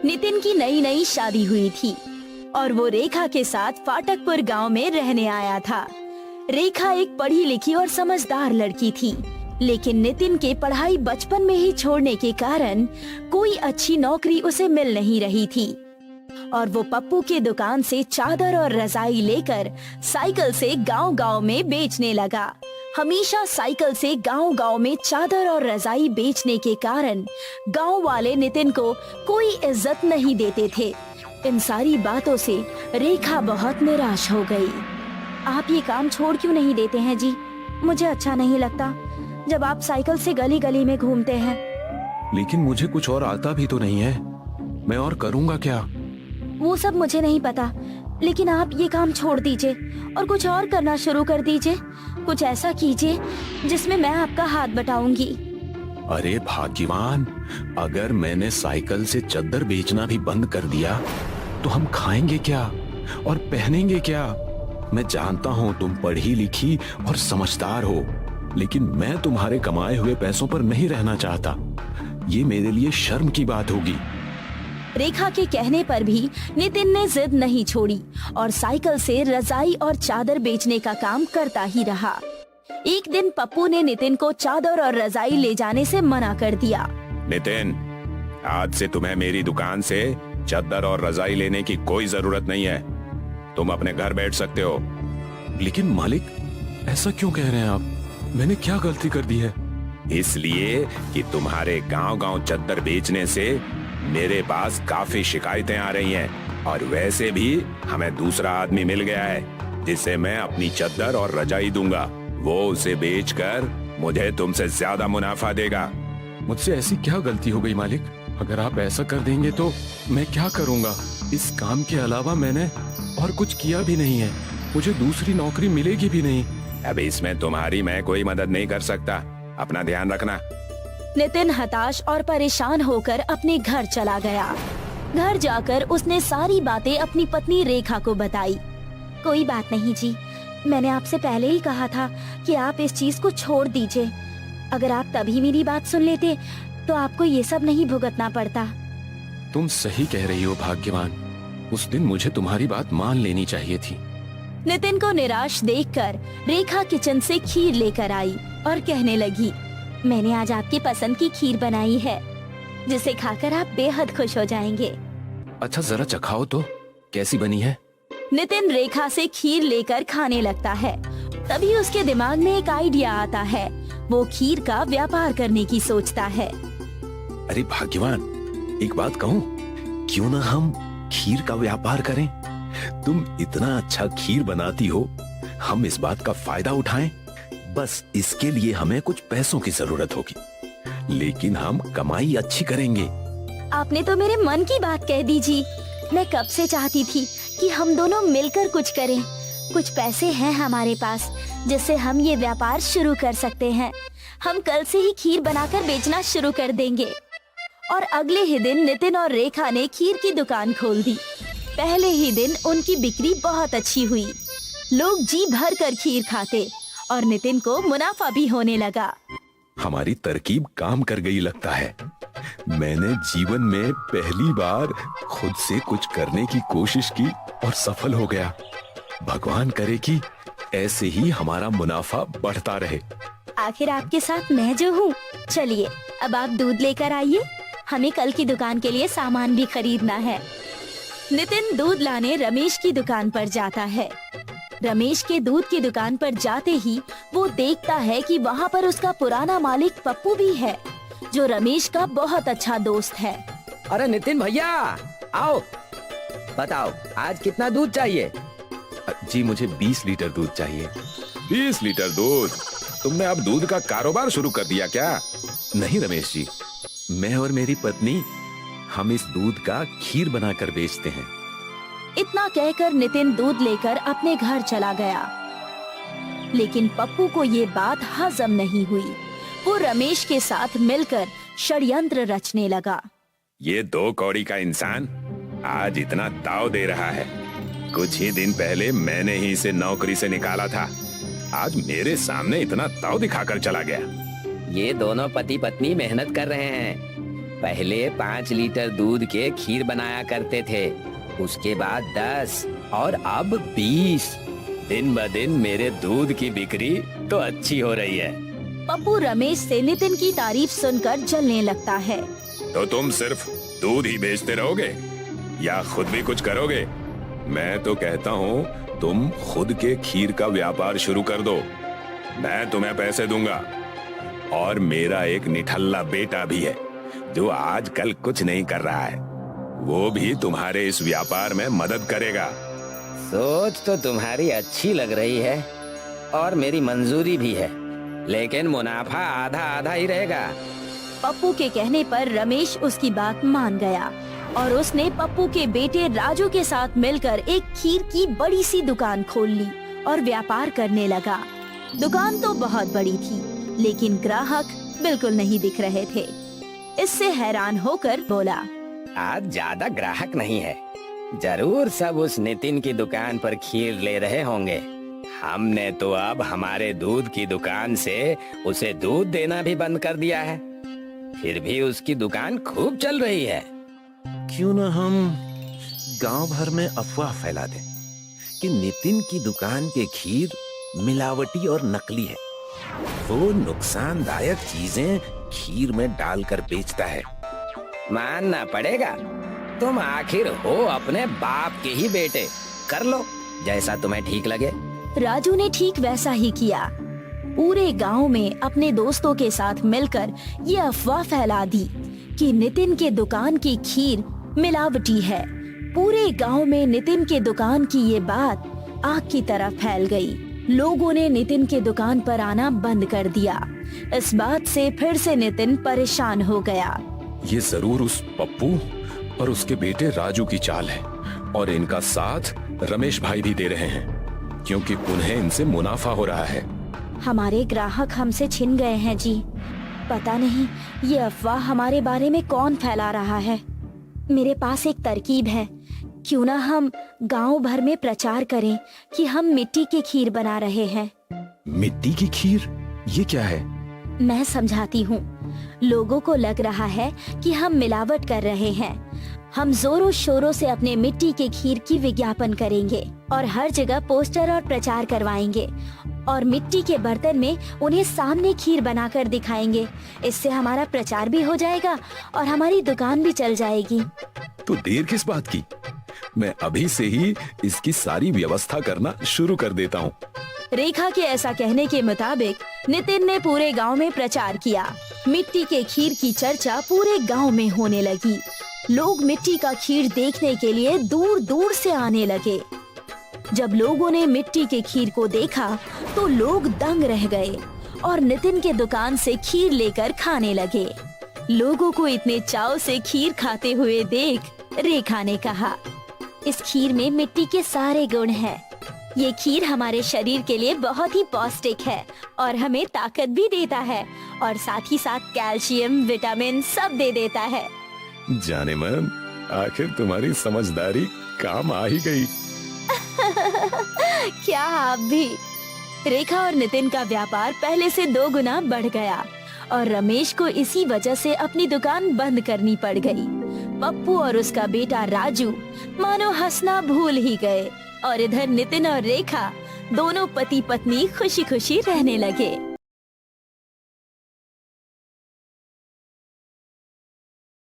नितिन की नई नई शादी हुई थी और वो रेखा के साथ फाटकपुर गांव में रहने आया था। रेखा एक पढ़ी लिखी और समझदार लड़की थी, लेकिन नितिन के पढ़ाई बचपन में ही छोड़ने के कारण कोई अच्छी नौकरी उसे मिल नहीं रही थी और वो पप्पू के दुकान से चादर और रजाई लेकर साइकिल से गांव-गांव में बेचने लगा। हमेशा साइकिल से गांव-गांव में चादर और रजाई बेचने के कारण गांव वाले नितिन को कोई इज्जत नहीं देते थे। इन सारी बातों से रेखा बहुत निराश हो गई। आप ये काम छोड़ क्यों नहीं देते हैं जी? मुझे अच्छा नहीं लगता जब आप साइकिल से गली गली में घूमते हैं। लेकिन मुझे कुछ और आता भी तो नहीं है, मैं और करूँगा क्या? वो सब मुझे नहीं पता, लेकिन आप ये काम छोड़ दीजिए और कुछ और करना शुरू कर दीजिए। कुछ ऐसा कीजिए जिसमें मैं आपका हाथ बटाऊंगी। अरे भाग्यवान, अगर मैंने साइकिल से चद्दर बेचना भी बंद कर दिया तो हम खाएंगे क्या और पहनेंगे क्या? मैं जानता हूँ तुम पढ़ी लिखी और समझदार हो, लेकिन मैं तुम्हारे कमाए हुए पैसों पर नहीं रहना चाहता। ये मेरे लिए शर्म की बात होगी। रेखा के कहने पर भी नितिन ने जिद नहीं छोड़ी और साइकिल से रजाई और चादर बेचने का काम करता ही रहा। एक दिन पप्पू ने नितिन को चादर और रजाई ले जाने से मना कर दिया। नितिन, आज से तुम्हें मेरी दुकान से चादर और रजाई लेने की कोई जरूरत नहीं है। तुम अपने घर बैठ सकते हो। लेकिन मालिक, ऐसा क्यों कह रहे हैं आप? मैंने क्या गलती कर दी है? इसलिए कि तुम्हारे गांव-गांव चादर बेचने से मेरे पास काफी शिकायतें आ रही हैं और वैसे भी हमें दूसरा आदमी मिल गया है जिसे मैं अपनी चादर और रजाई दूंगा। वो उसे बेचकर मुझे तुमसे ज्यादा मुनाफा देगा। मुझसे ऐसी क्या गलती हो गई मालिक? अगर आप ऐसा कर देंगे तो मैं क्या करूंगा? इस काम के अलावा मैंने और कुछ किया भी नहीं है। मुझे दूसरी नौकरी मिलेगी भी नहीं। अब इसमें तुम्हारी मैं कोई मदद नहीं कर सकता। अपना ध्यान रखना। नितिन हताश और परेशान होकर अपने घर चला गया। घर जाकर उसने सारी बातें अपनी पत्नी रेखा को बताई। कोई बात नहीं जी, मैंने आपसे पहले ही कहा था कि आप इस चीज को छोड़ दीजिए। अगर आप तभी मेरी बात सुन लेते तो आपको ये सब नहीं भुगतना पड़ता। तुम सही कह रही हो भाग्यवान। उस दिन मुझे तुम्हारी बात मान लेनी चाहिए थी। नितिन को निराश देखकर रेखा किचन से खीर लेकर आई और कहने लगी, मैंने आज आपकी पसंद की खीर बनाई है जिसे खाकर आप बेहद खुश हो जाएंगे। अच्छा, जरा चखाओ तो, कैसी बनी है? नितिन रेखा से खीर लेकर खाने लगता है। तभी उसके दिमाग में एक आइडिया आता है। वो खीर का व्यापार करने की सोचता है। अरे भाग्यवान, एक बात कहूँ, क्यों ना हम खीर का व्यापार करें? तुम इतना अच्छा खीर बनाती हो, हम इस बात का फायदा उठाएं। बस इसके लिए हमें कुछ पैसों की जरूरत होगी, लेकिन हम कमाई अच्छी करेंगे। आपने तो मेरे मन की बात कह दी जी। मैं कब से चाहती थी कि हम दोनों मिलकर कुछ करें। कुछ पैसे हैं हमारे पास जिससे हम ये व्यापार शुरू कर सकते हैं। हम कल से ही खीर बनाकर बेचना शुरू कर देंगे। और अगले ही दिन नितिन और रेखा ने खीर की दुकान खोल दी। पहले ही दिन उनकी बिक्री बहुत अच्छी हुई। लोग जी भर कर खीर खाते और नितिन को मुनाफा भी होने लगा। हमारी तरकीब काम कर गई लगता है। मैंने जीवन में पहली बार खुद से कुछ करने की कोशिश की और सफल हो गया। भगवान करे कि ऐसे ही हमारा मुनाफा बढ़ता रहे। आखिर आपके साथ मैं जो हूँ। चलिए अब आप दूध लेकर आइए, हमें कल की दुकान के लिए सामान भी खरीदना है। नितिन दूध लाने रमेश की दुकान पर जाता है। रमेश के दूध की दुकान पर जाते ही वो देखता है कि वहाँ पर उसका पुराना मालिक पप्पू भी है, जो रमेश का बहुत अच्छा दोस्त है। अरे नितिन भैया, आओ, बताओ आज कितना दूध चाहिए? जी, मुझे 20 लीटर दूध चाहिए। 20 लीटर दूध? तुमने अब दूध का कारोबार शुरू कर दिया क्या? नहीं रमेश जी, मैं और मेरी पत्नी हम इस दूध का खीर बनाकर बेचते हैं। इतना कहकर नितिन दूध लेकर अपने घर चला गया। लेकिन पप्पू को ये बात हजम नहीं हुई। वो रमेश के साथ मिलकर षड्यंत्र रचने लगा। ये 2 कौड़ी का इंसान आज इतना ताव दे रहा है। कुछ ही दिन पहले मैंने ही इसे नौकरी से निकाला था, आज मेरे सामने इतना ताव दिखाकर चला गया। ये दोनों पति पत्नी मेहनत कर रहे हैं। पहले 5 लीटर दूध के खीर बनाया करते थे, उसके बाद 10 और अब 20। दिन ब दिन मेरे दूध की बिक्री तो अच्छी हो रही है। पप्पू रमेश से नितिन की तारीफ सुनकर जलने लगता है। तो तुम सिर्फ दूध ही बेचते रहोगे या खुद भी कुछ करोगे? मैं तो कहता हूँ तुम खुद के खीर का व्यापार शुरू कर दो। मैं तुम्हें पैसे दूंगा और मेरा एक निठल्ला बेटा भी है जो आजकल कुछ नहीं कर रहा है, वो भी तुम्हारे इस व्यापार में मदद करेगा। सोच तो तुम्हारी अच्छी लग रही है और मेरी मंजूरी भी है, लेकिन मुनाफा आधा आधा ही रहेगा। पप्पू के कहने पर रमेश उसकी बात मान गया और उसने पप्पू के बेटे राजू के साथ मिलकर एक खीर की बड़ी सी दुकान खोल ली और व्यापार करने लगा। दुकान तो बहुत बड़ी थी, लेकिन ग्राहक बिल्कुल नहीं दिख रहे थे। इससे हैरान होकर बोला, आज ज्यादा ग्राहक नहीं है, जरूर सब उस नितिन की दुकान पर खीर ले रहे होंगे। हमने तो अब हमारे दूध की दुकान से उसे दूध देना भी बंद कर दिया है, फिर भी उसकी दुकान खूब चल रही है। क्यों न हम गांव भर में अफवाह फैला दें कि नितिन की दुकान के खीर मिलावटी और नकली है। वो नुकसानदायक चीजें खीर में डालकर बेचता है। मानना पड़ेगा, तुम आखिर हो अपने बाप के ही बेटे। कर लो जैसा तुम्हें ठीक लगे। राजू ने ठीक वैसा ही किया। पूरे गांव में अपने दोस्तों के साथ मिलकर ये अफवाह फैला दी कि नितिन के दुकान की खीर मिलावटी है। पूरे गांव में नितिन के दुकान की ये बात आग की तरह फैल गई। लोगों ने नितिन के दुकान पर आना बंद कर दिया। इस बात से फिर से नितिन परेशान हो गया। ये जरूर उस पप्पू और उसके बेटे राजू की चाल है और इनका साथ रमेश भाई भी दे रहे हैं, क्योंकि उन्हें इनसे मुनाफा हो रहा है। हमारे ग्राहक हमसे छिन गए हैं जी। पता नहीं ये अफवाह हमारे बारे में कौन फैला रहा है। मेरे पास एक तरकीब है, क्यों ना हम गांव भर में प्रचार करें कि हम मिट्टी की खीर बना रहे हैं। मिट्टी की खीर? ये क्या है? मैं समझाती हूँ। लोगों को लग रहा है कि हम मिलावट कर रहे हैं। हम जोरों शोरों से अपने मिट्टी के खीर की विज्ञापन करेंगे और हर जगह पोस्टर और प्रचार करवाएंगे और मिट्टी के बर्तन में उन्हें सामने खीर बनाकर दिखाएंगे। इससे हमारा प्रचार भी हो जाएगा और हमारी दुकान भी चल जाएगी। तो देर किस बात की? मैं अभी से ही इसकी सारी व्यवस्था करना शुरू कर देता हूँ। रेखा के ऐसा कहने के मुताबिक नितिन ने पूरे गांव में प्रचार किया। मिट्टी के खीर की चर्चा पूरे गांव में होने लगी। लोग मिट्टी का खीर देखने के लिए दूर दूर से आने लगे। जब लोगों ने मिट्टी के खीर को देखा तो लोग दंग रह गए और नितिन के दुकान से खीर लेकर खाने लगे। लोगों को इतने चाव से खीर खाते हुए देख रेखा ने कहा, इस खीर में मिट्टी के सारे गुण हैं। ये खीर हमारे शरीर के लिए बहुत ही पौष्टिक है और हमें ताकत भी देता है और साथ ही साथ कैल्शियम, विटामिन सब दे देता है। जाने मन, आखिर तुम्हारी समझदारी काम आ ही गई। क्या आप भी? रेखा और नितिन का व्यापार पहले से 2 गुना बढ़ गया और रमेश को इसी वजह से अपनी दुकान बंद करनी पड़ गई। पप्पू और उसका बेटा राजू मानो हंसना भूल ही गए और इधर नितिन और रेखा दोनों पति पत्नी खुशी खुशी रहने लगे।